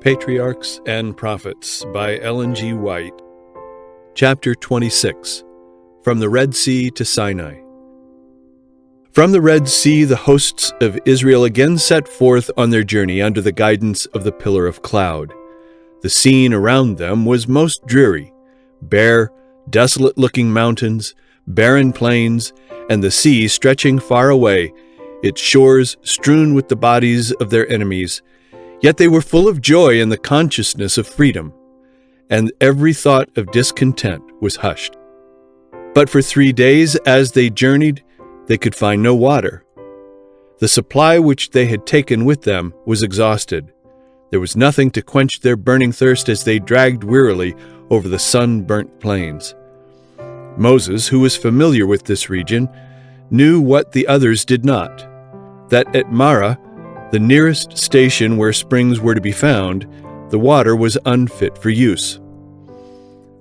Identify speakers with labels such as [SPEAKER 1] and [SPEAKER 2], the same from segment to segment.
[SPEAKER 1] Patriarchs and Prophets by EllenWhiteAudio. Chapter 26. From the Red Sea to Sinai. From the Red Sea the hosts of Israel again set forth on their journey under the guidance of the pillar of cloud. The scene around them was most dreary: bare, desolate-looking mountains, barren plains, and the sea stretching far away, its shores strewn with the bodies of their enemies. Yet they were full of joy in the consciousness of freedom, and every thought of discontent was hushed. But for 3 days, as they journeyed, they could find no water. The supply which they had taken with them was exhausted. There was nothing to quench their burning thirst as they dragged wearily over the sun-burnt plains. Moses, who was familiar with this region, knew what the others did not, that at Marah, the nearest station where springs were to be found, the water was unfit for use.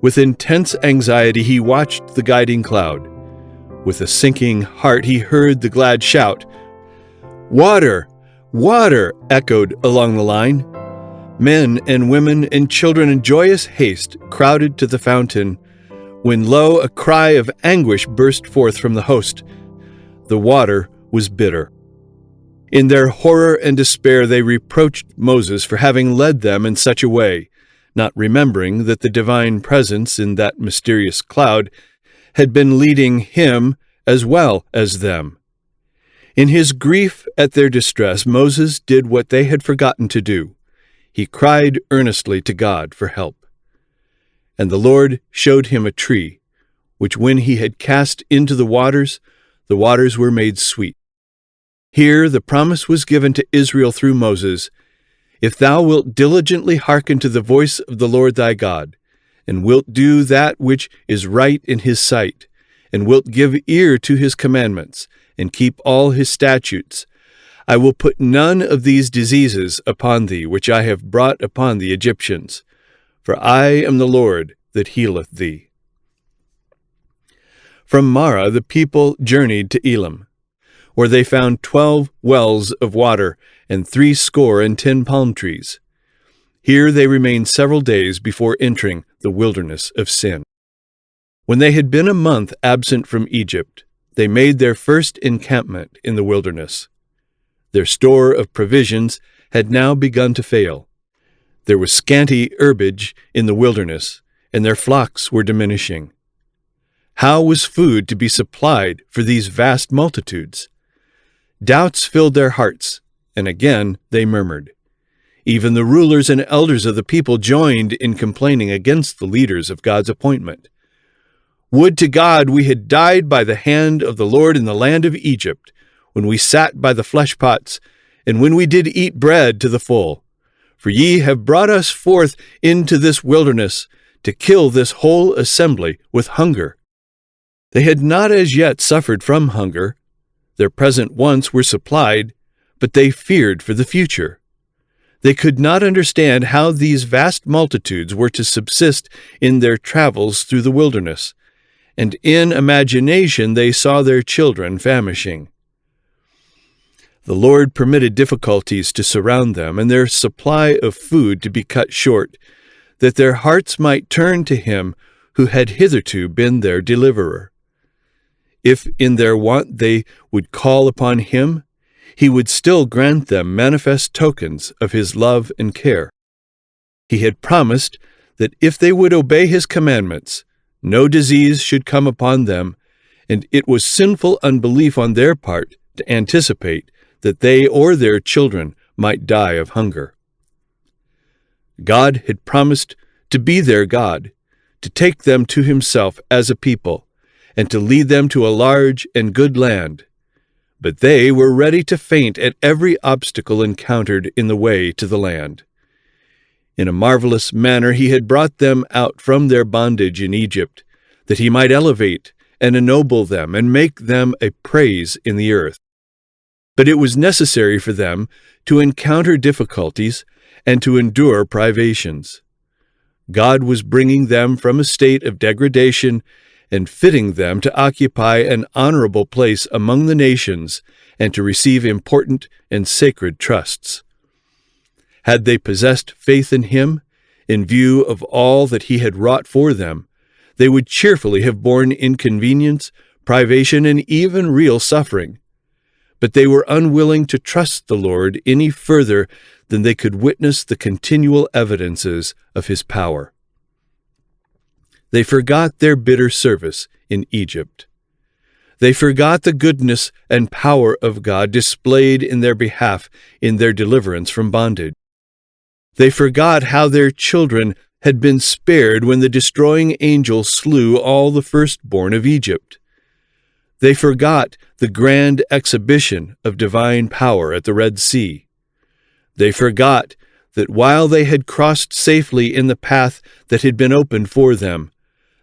[SPEAKER 1] With intense anxiety he watched the guiding cloud. With a sinking heart he heard the glad shout. "Water! Water!" echoed along the line. Men and women and children in joyous haste crowded to the fountain, when lo, a cry of anguish burst forth from the host. The water was bitter. In their horror and despair they reproached Moses for having led them in such a way, not remembering that the divine presence in that mysterious cloud had been leading him as well as them. In his grief at their distress, Moses did what they had forgotten to do. He cried earnestly to God for help. And the Lord showed him a tree, which when he had cast into the waters were made sweet. Here the promise was given to Israel through Moses: "If thou wilt diligently hearken to the voice of the Lord thy God, and wilt do that which is right in his sight, and wilt give ear to his commandments, and keep all his statutes, I will put none of these diseases upon thee which I have brought upon the Egyptians, for I am the Lord that healeth thee." From Marah the people journeyed to Elim, where they found 12 wells of water and 70 palm trees. Here they remained several days before entering the wilderness of Sin. When they had been a month absent from Egypt, they made their first encampment in the wilderness. Their store of provisions had now begun to fail. There was scanty herbage in the wilderness, and their flocks were diminishing. How was food to be supplied for these vast multitudes? Doubts filled their hearts, and again they murmured. Even the rulers and elders of the people joined in complaining against the leaders of God's appointment. "Would to God we had died by the hand of the Lord in the land of Egypt, when we sat by the flesh pots, and when we did eat bread to the full. For ye have brought us forth into this wilderness, to kill this whole assembly with hunger." They had not as yet suffered from hunger. Their present wants were supplied, but they feared for the future. They could not understand how these vast multitudes were to subsist in their travels through the wilderness, and in imagination they saw their children famishing. The Lord permitted difficulties to surround them, and their supply of food to be cut short, that their hearts might turn to Him who had hitherto been their deliverer. If in their want they would call upon Him, He would still grant them manifest tokens of His love and care. He had promised that if they would obey His commandments, no disease should come upon them, and it was sinful unbelief on their part to anticipate that they or their children might die of hunger. God had promised to be their God, to take them to Himself as a people, and to lead them to a large and good land. But they were ready to faint at every obstacle encountered in the way to the land. In a marvelous manner He had brought them out from their bondage in Egypt, that He might elevate and ennoble them and make them a praise in the earth. But it was necessary for them to encounter difficulties and to endure privations. God was bringing them from a state of degradation and fitting them to occupy an honorable place among the nations and to receive important and sacred trusts. Had they possessed faith in him, in view of all that he had wrought for them, they would cheerfully have borne inconvenience, privation, and even real suffering. But they were unwilling to trust the Lord any further than they could witness the continual evidences of his power. They forgot their bitter service in Egypt. They forgot the goodness and power of God displayed in their behalf in their deliverance from bondage. They forgot how their children had been spared when the destroying angel slew all the firstborn of Egypt. They forgot the grand exhibition of divine power at the Red Sea. They forgot that while they had crossed safely in the path that had been opened for them,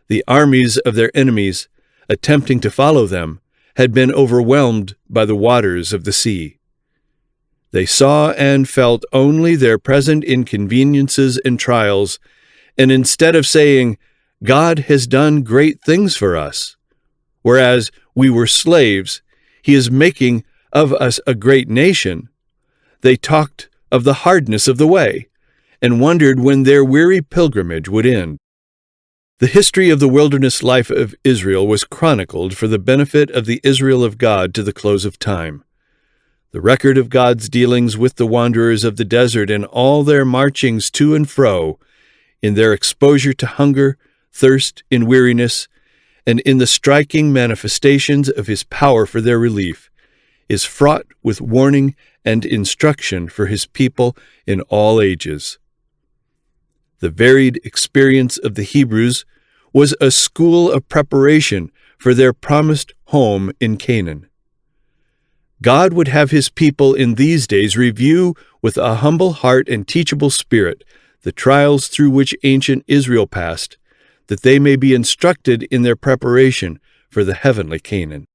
[SPEAKER 1] the armies of their enemies, attempting to follow them, had been overwhelmed by the waters of the sea. They saw and felt only their present inconveniences and trials, and instead of saying, "God has done great things for us," whereas we were slaves, he is making of us a great nation, they talked of the hardness of the way, and wondered when their weary pilgrimage would end. The history of the wilderness life of Israel was chronicled for the benefit of the Israel of God to the close of time. The record of God's dealings with the wanderers of the desert in all their marchings to and fro, in their exposure to hunger, thirst, in weariness, and in the striking manifestations of his power for their relief, is fraught with warning and instruction for his people in all ages. The varied experience of the Hebrews was a school of preparation for their promised home in Canaan. God would have his people in these days review with a humble heart and teachable spirit the trials through which ancient Israel passed, that they may be instructed in their preparation for the heavenly Canaan.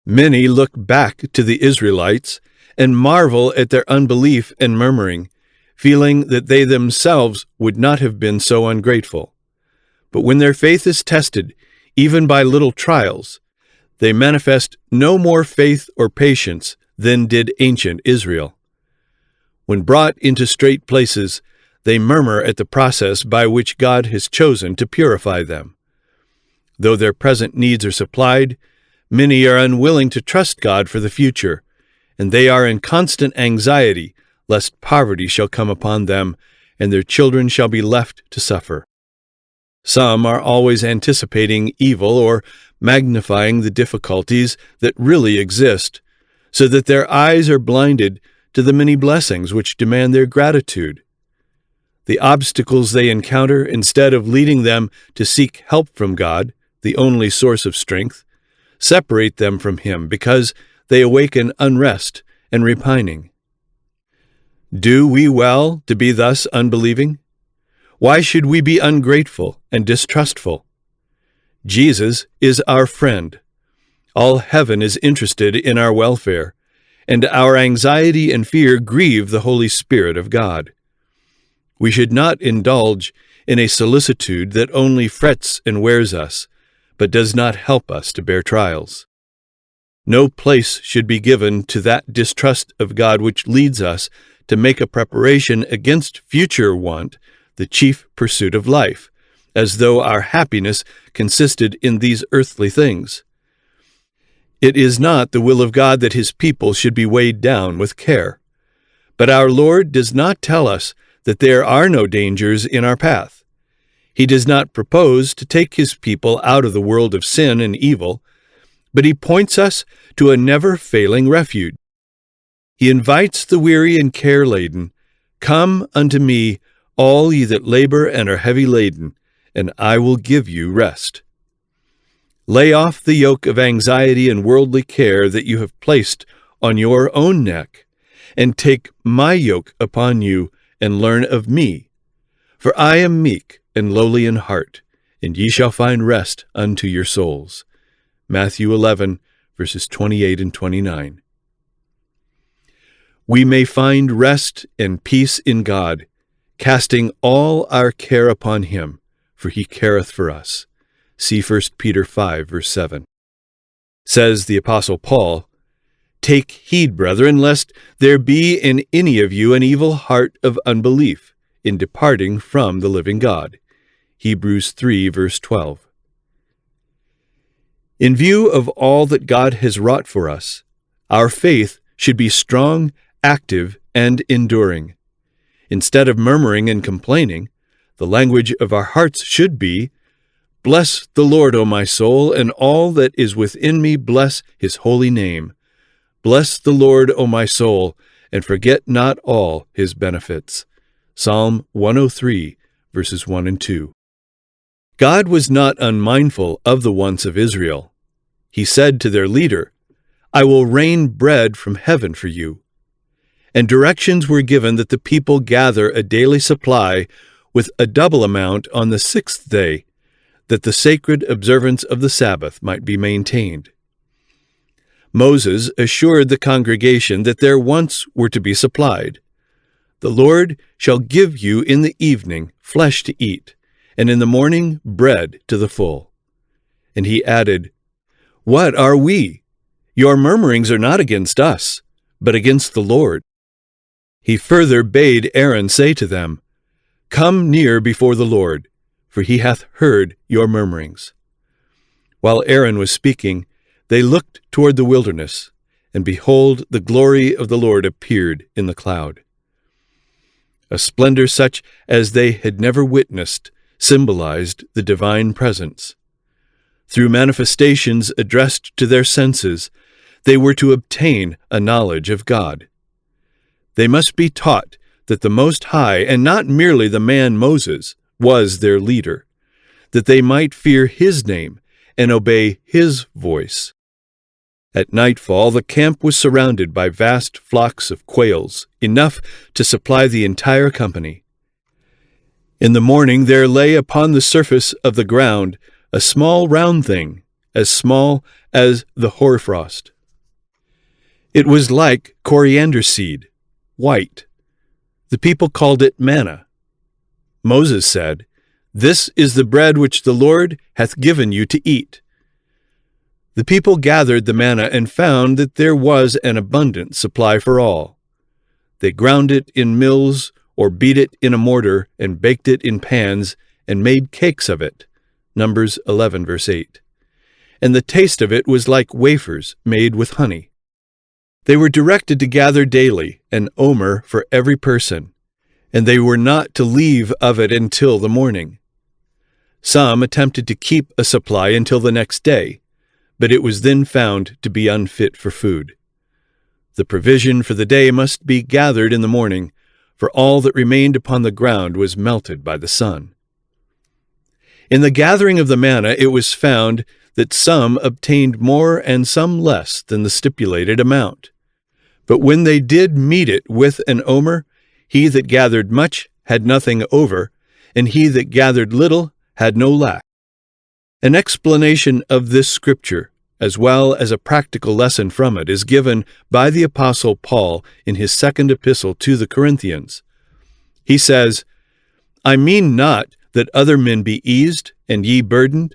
[SPEAKER 1] Many look back to the Israelites and marvel at their unbelief and murmuring, feeling that they themselves would not have been so ungrateful. But when their faith is tested, even by little trials, they manifest no more faith or patience than did ancient Israel. When brought into straight places, they murmur at the process by which God has chosen to purify them. Though their present needs are supplied, many are unwilling to trust God for the future, and they are in constant anxiety lest poverty shall come upon them, and their children shall be left to suffer. Some are always anticipating evil or magnifying the difficulties that really exist, so that their eyes are blinded to the many blessings which demand their gratitude. The obstacles they encounter, instead of leading them to seek help from God, the only source of strength, separate them from him because they awaken unrest and repining. Do we well to be thus unbelieving? Why should we be ungrateful and distrustful? Jesus is our friend. All heaven is interested in our welfare, and our anxiety and fear grieve the Holy Spirit of God. We should not indulge in a solicitude that only frets and wears us, but does not help us to bear trials. No place should be given to that distrust of God which leads us to make a preparation against future want the chief pursuit of life, as though our happiness consisted in these earthly things. It is not the will of God that his people should be weighed down with care. But our Lord does not tell us that there are no dangers in our path. He does not propose to take his people out of the world of sin and evil, but he points us to a never-failing refuge. He invites the weary and care-laden, "Come unto me, all ye that labor and are heavy laden, and I will give you rest." Lay off the yoke of anxiety and worldly care that you have placed on your own neck, and take my yoke upon you, and learn of me. For I am meek and lowly in heart, and ye shall find rest unto your souls. Matthew 11, verses 28 and 29. We may find rest and peace in God, casting all our care upon him, for he careth for us. See 1 Peter 5, verse 7. Says the Apostle Paul, Take heed, brethren, lest there be in any of you an evil heart of unbelief in departing from the living God. Hebrews 3, verse 12. In view of all that God has wrought for us, our faith should be strong, active, and enduring. Instead of murmuring and complaining, the language of our hearts should be, "Bless the Lord, O my soul, and all that is within me bless his holy name. Bless the Lord, O my soul, and forget not all his benefits." Psalm 103, verses 1 and 2. God was not unmindful of the wants of Israel. He said to their leader, "I will rain bread from heaven for you." And directions were given that the people gather a daily supply with a double amount on the 6th day, that the sacred observance of the Sabbath might be maintained. Moses assured the congregation that their wants were to be supplied. "The Lord shall give you in the evening flesh to eat, and in the morning bread to the full." And he added, "What are we? Your murmurings are not against us, but against the Lord." He further bade Aaron say to them, "Come near before the Lord, for he hath heard your murmurings." While Aaron was speaking, they looked toward the wilderness, and behold, the glory of the Lord appeared in the cloud. A splendor such as they had never witnessed symbolized the divine presence. Through manifestations addressed to their senses, they were to obtain a knowledge of God. They must be taught that the Most High, and not merely the man Moses, was their leader, that they might fear his name and obey his voice. At nightfall, the camp was surrounded by vast flocks of quails, enough to supply the entire company. In the morning there lay upon the surface of the ground a small round thing, as small as the hoarfrost. It was like coriander seed, white. The people called it manna. Moses said, "This is the bread which the Lord hath given you to eat." The people gathered the manna and found that there was an abundant supply for all. They ground it in mills or beat it in a mortar and baked it in pans and made cakes of it. Numbers 11, verse 8. And the taste of it was like wafers made with honey. They were directed to gather daily an omer for every person, and they were not to leave of it until the morning. Some attempted to keep a supply until the next day, but it was then found to be unfit for food. The provision for the day must be gathered in the morning, for all that remained upon the ground was melted by the sun. In the gathering of the manna it was found that some obtained more and some less than the stipulated amount. But when they did meet it with an omer, he that gathered much had nothing over, and he that gathered little had no lack. An explanation of this scripture, as well as a practical lesson from it, is given by the Apostle Paul in his second epistle to the Corinthians. He says, "I mean not that other men be eased, and ye burdened,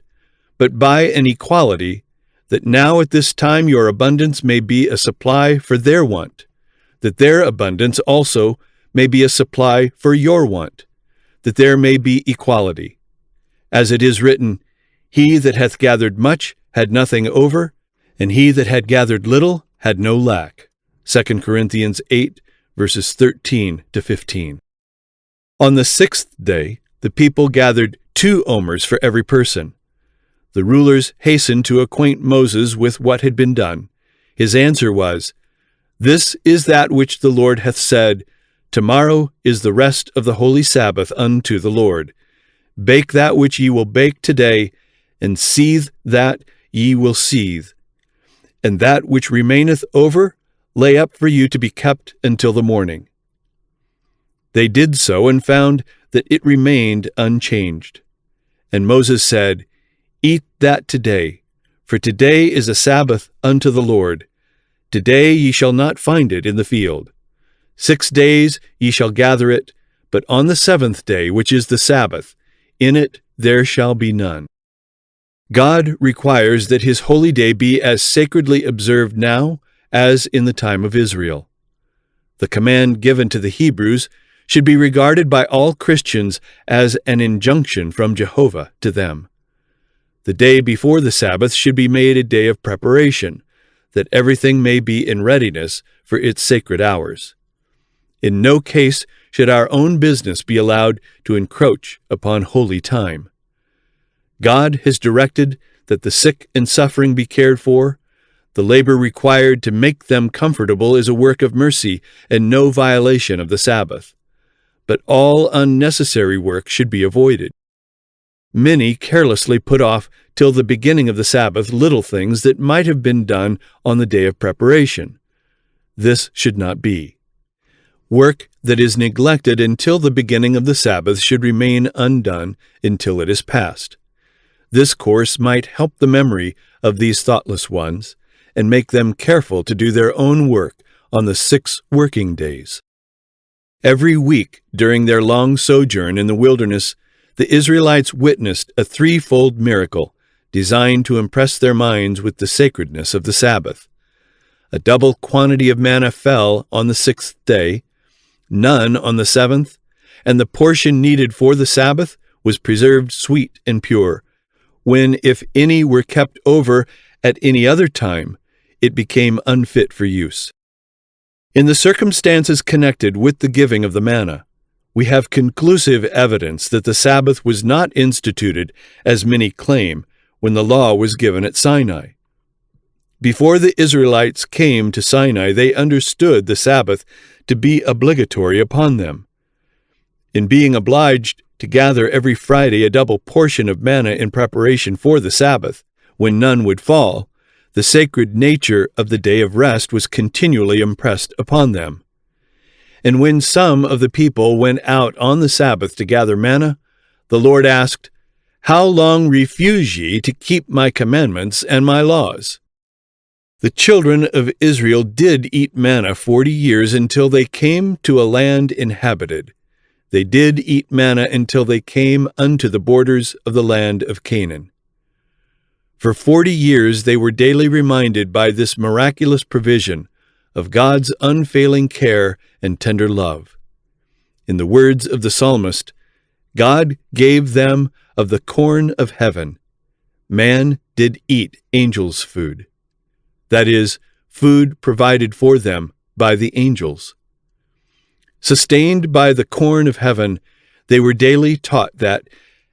[SPEAKER 1] but by an equality, that now at this time your abundance may be a supply for their want, that their abundance also may be a supply for your want, that there may be equality. As it is written, He that hath gathered much had nothing over, and he that had gathered little had no lack." 2 Corinthians 8, verses 13 to 15. On the 6th day, the people gathered 2 omers for every person. The rulers hastened to acquaint Moses with what had been done. His answer was, "This is that which the Lord hath said, Tomorrow is the rest of the holy Sabbath unto the Lord. Bake that which ye will bake today, and seethe that ye will seethe. And that which remaineth over, lay up for you to be kept until the morning." They did so, and found that it remained unchanged. And Moses said, "Eat that today, for today is a Sabbath unto the Lord. Today ye shall not find it in the field. 6 days ye shall gather it, but on the 7th day, which is the Sabbath, in it there shall be none." God requires that his holy day be as sacredly observed now as in the time of Israel. The command given to the Hebrews should be regarded by all Christians as an injunction from Jehovah to them. The day before the Sabbath should be made a day of preparation, that everything may be in readiness for its sacred hours. In no case should our own business be allowed to encroach upon holy time. God has directed that the sick and suffering be cared for. The labor required to make them comfortable is a work of mercy and no violation of the Sabbath. But all unnecessary work should be avoided. Many carelessly put off till the beginning of the Sabbath little things that might have been done on the day of preparation. This should not be. Work that is neglected until the beginning of the Sabbath should remain undone until it is past. This course might help the memory of these thoughtless ones and make them careful to do their own work on the 6 working days. Every week during their long sojourn in the wilderness, the Israelites witnessed a 3-fold miracle designed to impress their minds with the sacredness of the Sabbath. A double quantity of manna fell on the 6th day, none on the 7th, and the portion needed for the Sabbath was preserved sweet and pure, when, if any were kept over at any other time, it became unfit for use. In the circumstances connected with the giving of the manna, we have conclusive evidence that the Sabbath was not instituted, as many claim, when the law was given at Sinai. Before the Israelites came to Sinai, they understood the Sabbath to be obligatory upon them. In being obliged to gather every Friday a double portion of manna in preparation for the Sabbath, when none would fall, the sacred nature of the day of rest was continually impressed upon them. And when some of the people went out on the Sabbath to gather manna, the Lord asked, "How long refuse ye to keep my commandments and my laws?" The children of Israel did eat manna 40 years until they came to a land inhabited. They did eat manna until they came unto the borders of the land of Canaan. For 40 years they were daily reminded by this miraculous provision of God's unfailing care and tender love. In the words of the psalmist, God gave them of the corn of heaven. Man did eat angels' food. That is, food provided for them by the angels. Sustained by the corn of heaven, they were daily taught that,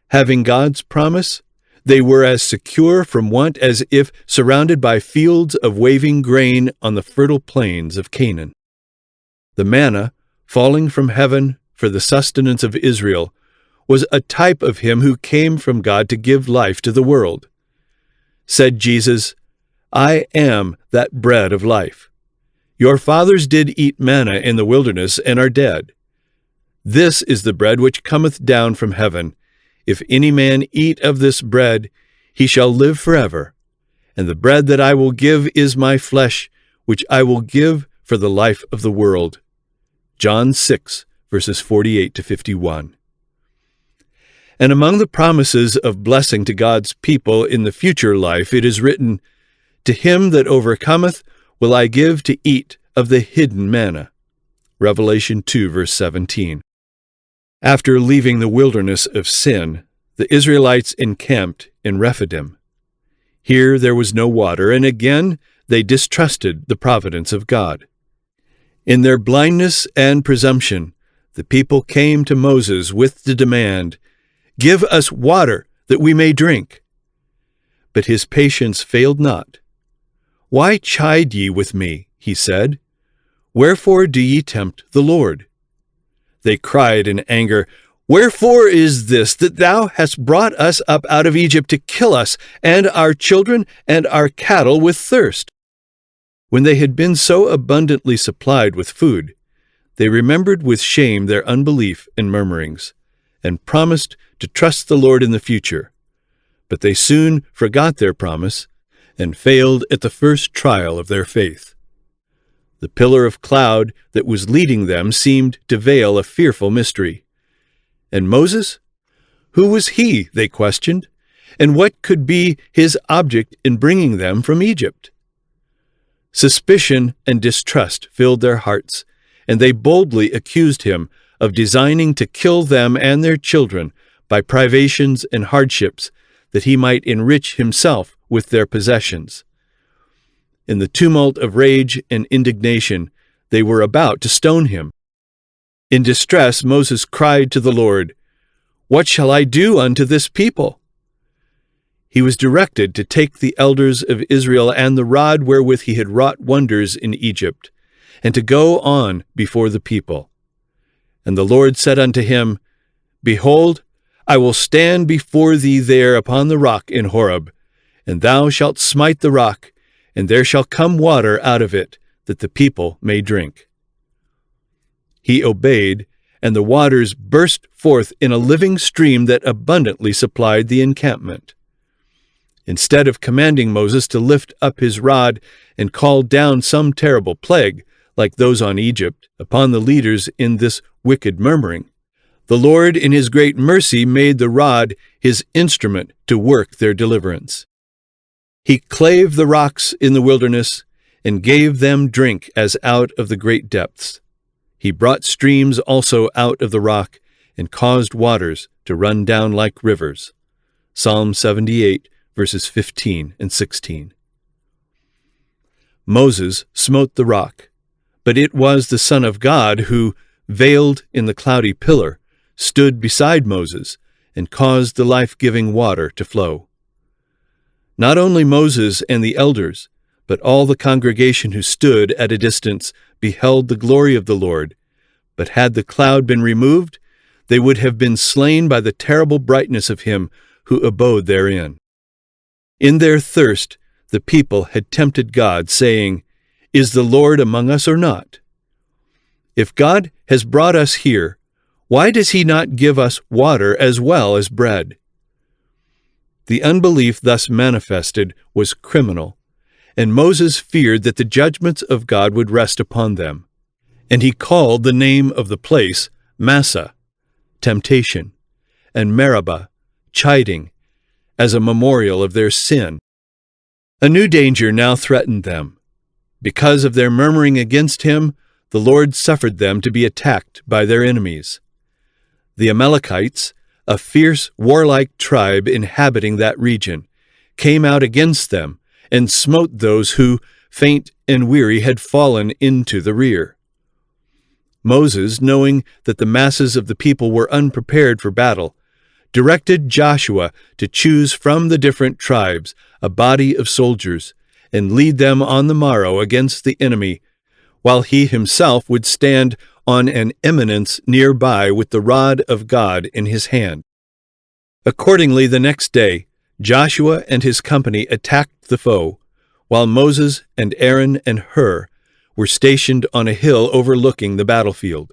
[SPEAKER 1] having God's promise, they were as secure from want as if surrounded by fields of waving grain on the fertile plains of Canaan. The manna, falling from heaven for the sustenance of Israel, was a type of him who came from God to give life to the world. Said Jesus, "I am that bread of life. Your fathers did eat manna in the wilderness and are dead. This is the bread which cometh down from heaven. If any man eat of this bread, he shall live forever. And the bread that I will give is my flesh, which I will give for the life of the world." John 6, verses 48 to 51. And among the promises of blessing to God's people in the future life, it is written, "To him that overcometh will I give to eat of the hidden manna." Revelation 2, verse 17. After leaving the wilderness of sin, the Israelites encamped in Rephidim. Here there was no water, and again they distrusted the providence of God. In their blindness and presumption, the people came to Moses with the demand, "Give us water that we may drink." But his patience failed not. "Why chide ye with me?" he said. "Wherefore do ye tempt the Lord?" They cried in anger, "Wherefore is this that thou hast brought us up out of Egypt to kill us, and our children and our cattle with thirst?" When they had been so abundantly supplied with food, they remembered with shame their unbelief and murmurings, and promised to trust the Lord in the future. But they soon forgot their promise and failed at the first trial of their faith. The pillar of cloud that was leading them seemed to veil a fearful mystery. And Moses? Who was he, they questioned, and what could be his object in bringing them from Egypt? Suspicion and distrust filled their hearts, and they boldly accused him of designing to kill them and their children by privations and hardships, that he might enrich himself with their possessions. In the tumult of rage and indignation, they were about to stone him. In distress, Moses cried to the Lord, "What shall I do unto this people?" He was directed to take the elders of Israel and the rod wherewith he had wrought wonders in Egypt, and to go on before the people. And the Lord said unto him, "Behold, I will stand before thee there upon the rock in Horeb, and thou shalt smite the rock, and there shall come water out of it, that the people may drink." He obeyed, and the waters burst forth in a living stream that abundantly supplied the encampment. Instead of commanding Moses to lift up his rod and call down some terrible plague, like those on Egypt, upon the leaders in this wicked murmuring, the Lord in his great mercy made the rod his instrument to work their deliverance. He clave the rocks in the wilderness, and gave them drink as out of the great depths. He brought streams also out of the rock, and caused waters to run down like rivers. Psalm 78, verses 15 and 16. Moses smote the rock, but it was the Son of God who, veiled in the cloudy pillar, stood beside Moses and caused the life-giving water to flow. Not only Moses and the elders, but all the congregation who stood at a distance beheld the glory of the Lord, but had the cloud been removed, they would have been slain by the terrible brightness of him who abode therein. In their thirst, the people had tempted God, saying, "Is the Lord among us or not? If God has brought us here, why does he not give us water as well as bread?" The unbelief thus manifested was criminal, and Moses feared that the judgments of God would rest upon them. And he called the name of the place Massa, temptation, and Meribah, chiding, as a memorial of their sin. A new danger now threatened them. Because of their murmuring against him, the Lord suffered them to be attacked by their enemies. The Amalekites, a fierce, warlike tribe inhabiting that region, came out against them and smote those who, faint and weary, had fallen into the rear. Moses, knowing that the masses of the people were unprepared for battle, directed Joshua to choose from the different tribes a body of soldiers and lead them on the morrow against the enemy, while he himself would stand on an eminence nearby with the rod of God in his hand. Accordingly, the next day, Joshua and his company attacked the foe, while Moses and Aaron and Hur were stationed on a hill overlooking the battlefield.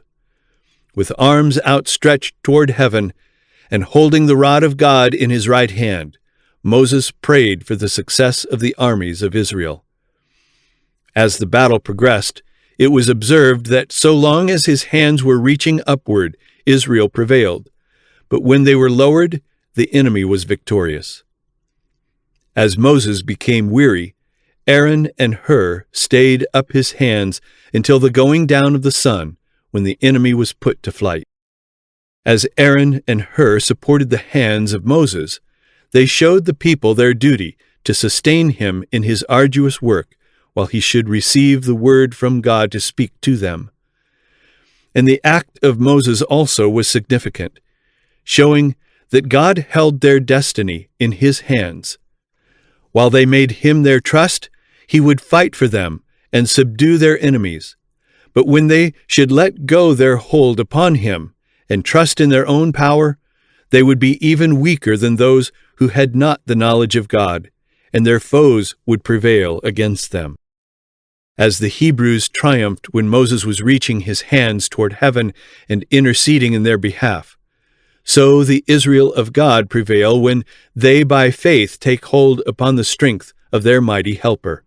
[SPEAKER 1] With arms outstretched toward heaven, and holding the rod of God in his right hand, Moses prayed for the success of the armies of Israel. As the battle progressed, it was observed that so long as his hands were reaching upward, Israel prevailed, but when they were lowered, the enemy was victorious. As Moses became weary, Aaron and Hur stayed up his hands until the going down of the sun, when the enemy was put to flight. As Aaron and Hur supported the hands of Moses, they showed the people their duty to sustain him in his arduous work, while he should receive the word from God to speak to them. And the act of Moses also was significant, showing that God held their destiny in his hands. While they made him their trust, he would fight for them and subdue their enemies. But when they should let go their hold upon him and trust in their own power, they would be even weaker than those who had not the knowledge of God, and their foes would prevail against them. As the Hebrews triumphed when Moses was reaching his hands toward heaven and interceding in their behalf, so the Israel of God prevail when they by faith take hold upon the strength of their mighty helper.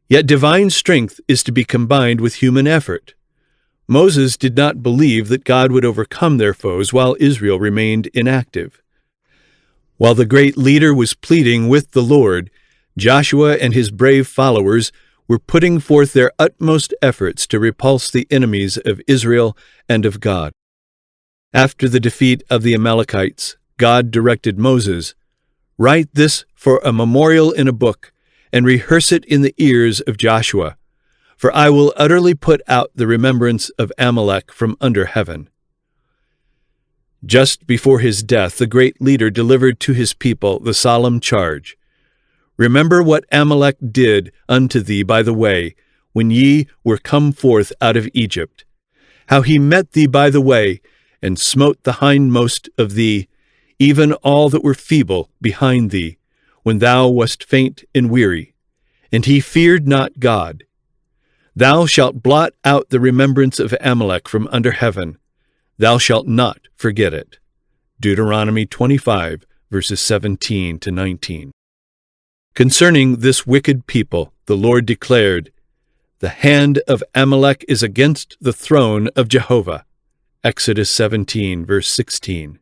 [SPEAKER 1] Yet divine strength is to be combined with human effort. Moses did not believe that God would overcome their foes while Israel remained inactive. While the great leader was pleading with the Lord, Joshua and his brave followers were putting forth their utmost efforts to repulse the enemies of Israel and of God. After the defeat of the Amalekites, God directed Moses, "Write this for a memorial in a book, and rehearse it in the ears of Joshua, for I will utterly put out the remembrance of Amalek from under heaven." Just before his death, the great leader delivered to his people the solemn charge, "Remember what Amalek did unto thee by the way, when ye were come forth out of Egypt, how he met thee by the way, and smote the hindmost of thee, even all that were feeble behind thee, when thou wast faint and weary, and he feared not God. Thou shalt blot out the remembrance of Amalek from under heaven. Thou shalt not forget it." Deuteronomy 25, verses 17 to 19. Concerning this wicked people, the Lord declared, "The hand of Amalek is against the throne of Jehovah." Exodus 17, verse 16.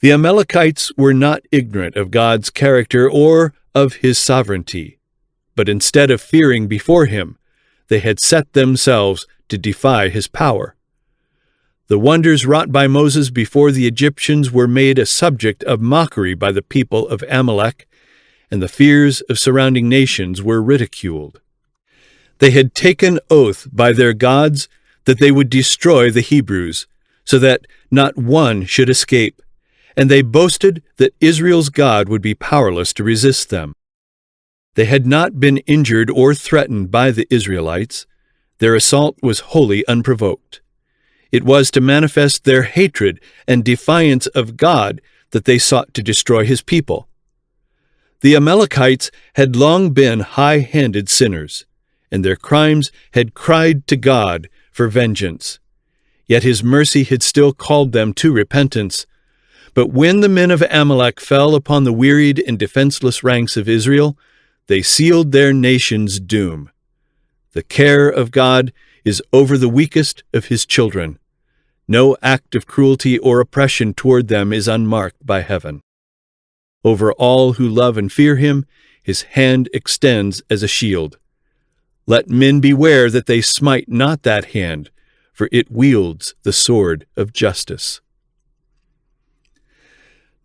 [SPEAKER 1] The Amalekites were not ignorant of God's character or of his sovereignty, but instead of fearing before him, they had set themselves to defy his power. The wonders wrought by Moses before the Egyptians were made a subject of mockery by the people of Amalek, and the fears of surrounding nations were ridiculed. They had taken oath by their gods that they would destroy the Hebrews, so that not one should escape, and they boasted that Israel's God would be powerless to resist them. They had not been injured or threatened by the Israelites. Their assault was wholly unprovoked. It was to manifest their hatred and defiance of God that they sought to destroy his people. The Amalekites had long been high-handed sinners, and their crimes had cried to God for vengeance. Yet his mercy had still called them to repentance. But when the men of Amalek fell upon the wearied and defenseless ranks of Israel, they sealed their nation's doom. The care of God is over the weakest of his children. No act of cruelty or oppression toward them is unmarked by heaven. Over all who love and fear him, his hand extends as a shield. Let men beware that they smite not that hand, for it wields the sword of justice.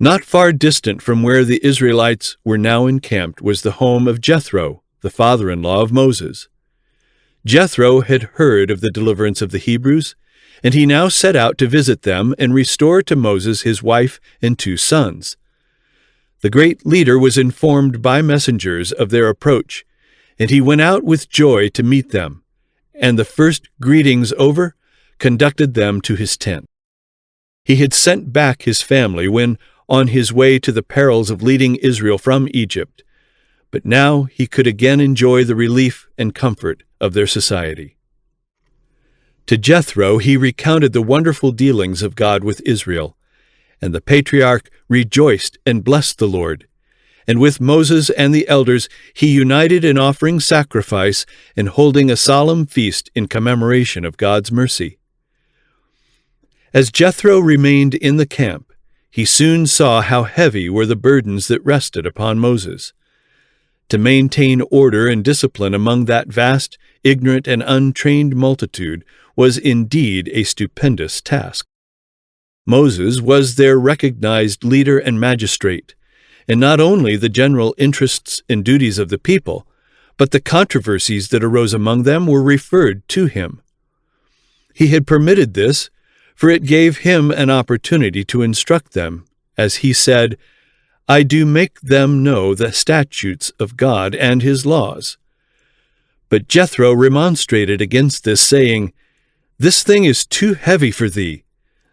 [SPEAKER 1] Not far distant from where the Israelites were now encamped was the home of Jethro, the father-in-law of Moses. Jethro had heard of the deliverance of the Hebrews, and he now set out to visit them and restore to Moses his wife and 2 sons. The great leader was informed by messengers of their approach, and he went out with joy to meet them, and the first greetings over, conducted them to his tent. He had sent back his family when on his way to the perils of leading Israel from Egypt, but now he could again enjoy the relief and comfort of their society. To Jethro he recounted the wonderful dealings of God with Israel, and the patriarch rejoiced and blessed the Lord. And with Moses and the elders he united in offering sacrifice and holding a solemn feast in commemoration of God's mercy. As Jethro remained in the camp, he soon saw how heavy were the burdens that rested upon Moses. To maintain order and discipline among that vast, ignorant, and untrained multitude was indeed a stupendous task. Moses was their recognized leader and magistrate, and not only the general interests and duties of the people, but the controversies that arose among them were referred to him. He had permitted this, for it gave him an opportunity to instruct them, as he said, "I do make them know the statutes of God and his laws." But Jethro remonstrated against this, saying, "This thing is too heavy for thee.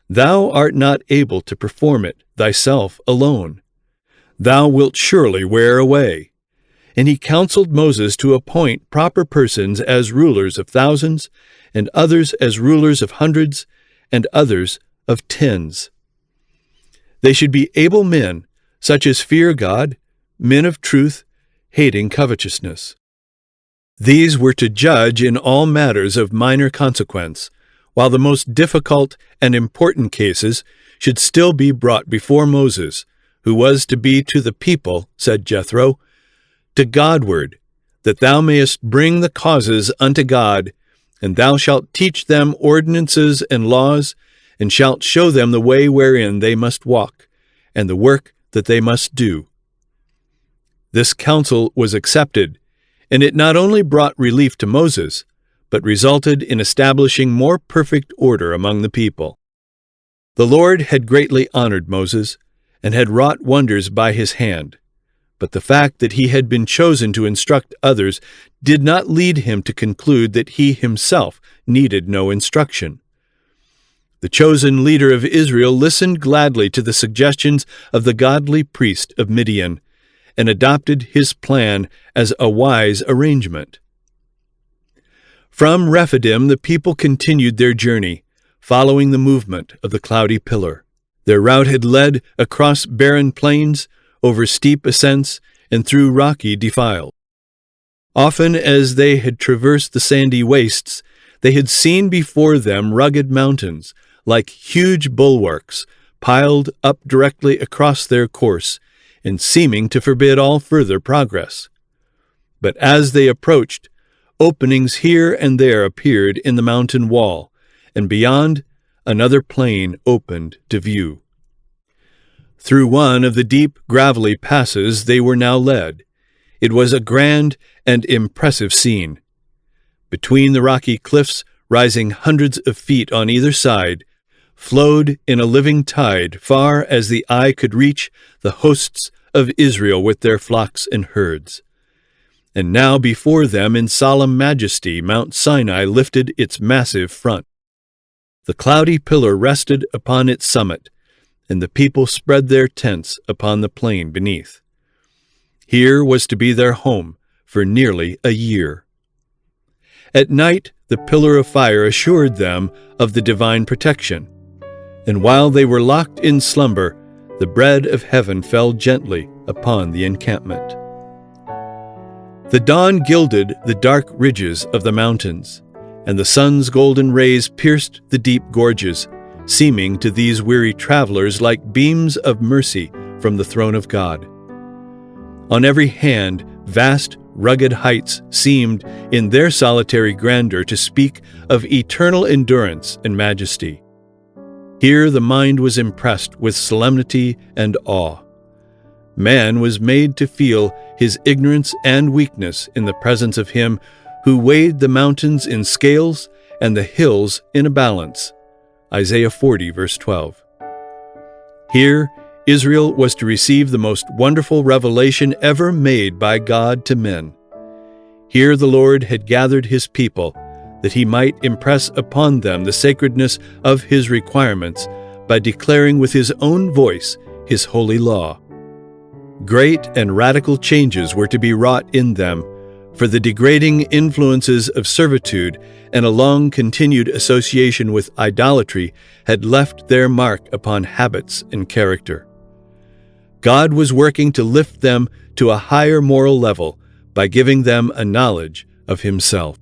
[SPEAKER 1] Thou art not able to perform it thyself alone. Thou wilt surely wear away." And he counseled Moses to appoint proper persons as rulers of thousands, and others as rulers of hundreds, and others of tens. They should be able men, such as fear God, men of truth, hating covetousness. These were to judge in all matters of minor consequence, while the most difficult and important cases should still be brought before Moses, who was to be to the people, said Jethro, to Godward, that thou mayest bring the causes unto God, and thou shalt teach them ordinances and laws, and shalt show them the way wherein they must walk, and the work that they must do. This counsel was accepted, and it not only brought relief to Moses, but resulted in establishing more perfect order among the people. The Lord had greatly honored Moses, and had wrought wonders by his hand, but the fact that he had been chosen to instruct others did not lead him to conclude that he himself needed no instruction. The chosen leader of Israel listened gladly to the suggestions of the godly priest of Midian, and adopted his plan as a wise arrangement. From Rephidim the people continued their journey, following the movement of the cloudy pillar. Their route had led across barren plains, over steep ascents, and through rocky defiles. Often as they had traversed the sandy wastes, they had seen before them rugged mountains, like huge bulwarks, piled up directly across their course, and seeming to forbid all further progress. But as they approached, openings here and there appeared in the mountain wall, and beyond, another plain opened to view. Through one of the deep, gravelly passes they were now led. It was a grand and impressive scene. Between the rocky cliffs, rising hundreds of feet on either side, flowed in a living tide far as the eye could reach the hosts of Israel with their flocks and herds. And now before them in solemn majesty Mount Sinai lifted its massive front. The cloudy pillar rested upon its summit, and the people spread their tents upon the plain beneath. Here was to be their home for nearly a year. At night the pillar of fire assured them of the divine protection, and while they were locked in slumber, the bread of heaven fell gently upon the encampment. The dawn gilded the dark ridges of the mountains, and the sun's golden rays pierced the deep gorges, seeming to these weary travelers like beams of mercy from the throne of God. On every hand, vast, rugged heights seemed, in their solitary grandeur, to speak of eternal endurance and majesty. Here the mind was impressed with solemnity and awe. Man was made to feel his ignorance and weakness in the presence of him who weighed the mountains in scales and the hills in a balance. Isaiah 40, verse 12. Here, Israel was to receive the most wonderful revelation ever made by God to men. Here the Lord had gathered his people, that he might impress upon them the sacredness of his requirements by declaring with his own voice his holy law. Great and radical changes were to be wrought in them, for the degrading influences of servitude and a long-continued association with idolatry had left their mark upon habits and character. God was working to lift them to a higher moral level by giving them a knowledge of himself.